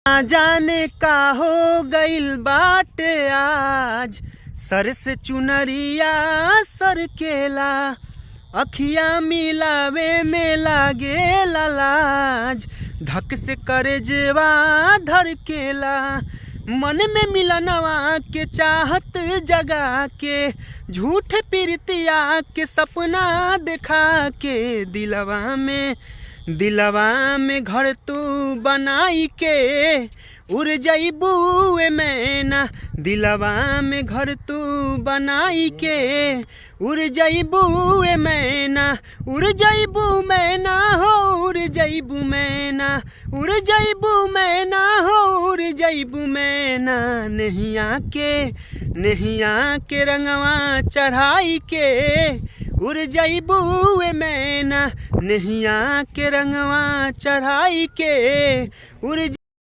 ना जाने का हो गइल बाटे आज, सर से चुनरिया सर केला, अखिया मिलावे में लागे लाज, धक से करे जेवा धर केला। मन में मिलनवा के चाहत जगा के, झूठ प्रीतिया के सपना दिखा के, दिलवा में घर तू बनाई के उड़ जइबू ए मैना, दिलवा में घर तू बनाई के उड़ जइबू ए मैना, उड़ जइबू मैना हो, उड़ जइबू मैना, उड़ जइबू मैना हो, उड़ जइबू मैना। नहिया के रंगवा चढ़ाई के उड़ जइबू ए मैना, नहिया के रंगवा चढ़ाई के उड़